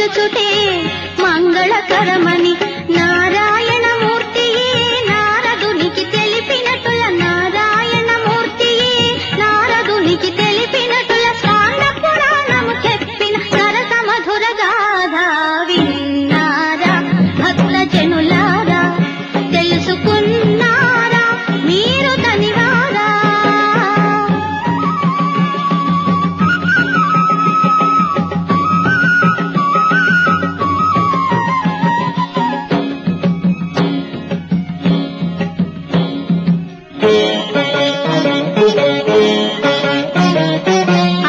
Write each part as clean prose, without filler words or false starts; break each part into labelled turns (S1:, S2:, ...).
S1: కొలుచుటే మంగళకరమని నారాయణమూర్తియే నారదునికి తెలిపినట్టుల నారాయణమూర్తియే నారదునికి తెలిపినట్టుల స్కాంద పురాణము చెప్పిన సరస మధుర గాథ విన్నారా భక్త జనులారా తెలుసుకున్నారా మీరు తనివారా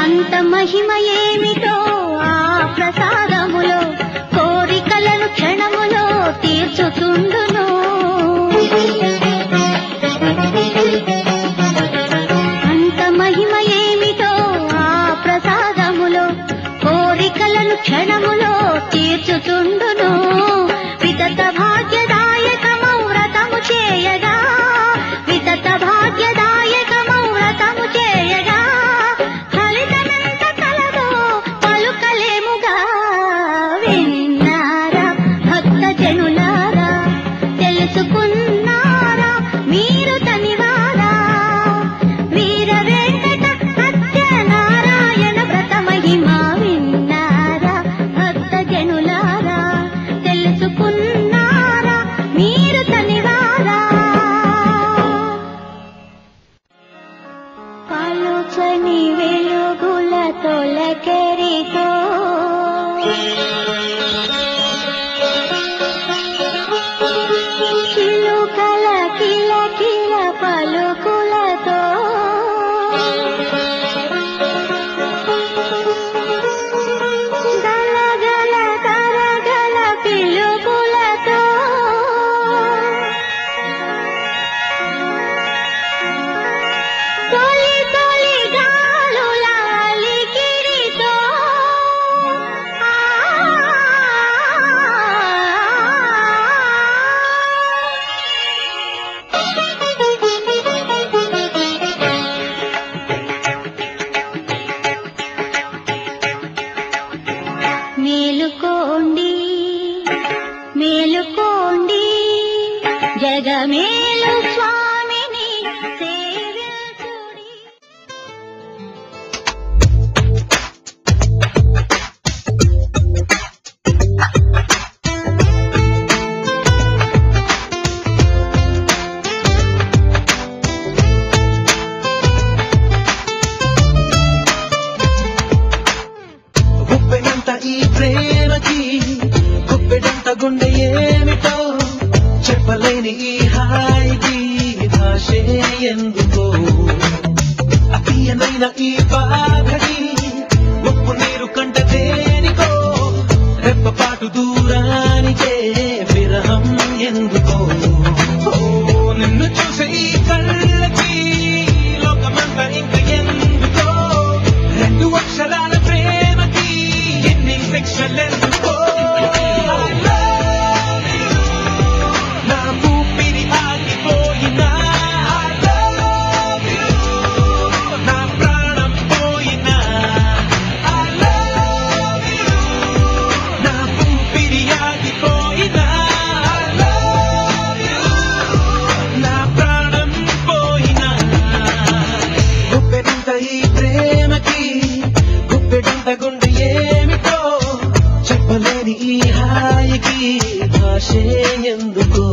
S1: అంత మహిమ ఏమిటో ఆ ప్రసాదములో కోరికలను క్షణములో తీర్చుతుండును అంత మహిమ ఏమిటో ఆ ప్రసాదములో కోరికలను క్షణములో తీర్చుతుండును వితత భాగ్యదాయకమౌ వ్రతము చేయగా వితత భాగ్యదాయకమౌ వ్రతము చేయగా ఫలితమెంత కలదో పలుకలేముగా విన్నారా భక్త జనులారా తెలుసుకున్నారా మీరు తనివారా వీర వెంకట సత్యనారాయణ వ్రత మహిమ విన్నారా భక్త జనులారా తెలుసుకున్నారా మీరు తనివారా పలుచని వెలుగుల తొలకెరితో చిలుకల కిలకిల పలుకులతో గలగల కరగల పిలుపులతో తొలి తొలి గాలుల అలికిడితో మేలుకోండి మేలుకోండి జగమేలు స్వామిని సేవించుడి
S2: గుప్పెడంత ఈ ప్రేమకి గుప్పెడంత గుండె ఏమిటో చెప్పలేని ఈ హాయికి భాషే ఎందుకో అతీయనైన ఈ బాధకి ఉప్పు నీరు కంట దేనికో రెప్పపాటు దూరానికే విరహం ఎందుకో ఓ నిన్ను చూసే ఈ కళ్ళకి లోకమంతా ఇంక ఎందుకో రెండు అక్షరాల ప్రేమకి ఎన్ని శిక్షలెందుకో నా ఊపిరి ఆగిపోయినా I love you. నా ప్రాణం పోయినా I love you. నా ఊపిరి ఆగిపోయినా I love you. నా ప్రాణం పోయినా గుప్పెడంత ఈ ప్రేమకి గుప్పెడంత గుండె ఏమిటో చెప్పలేని ఈ హాయికి భాషే ఎందుకో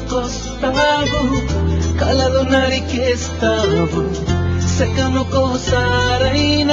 S2: కమ్ముకొస్తావు, కలలు నరికేస్తావు, సెకనుకోసారైనా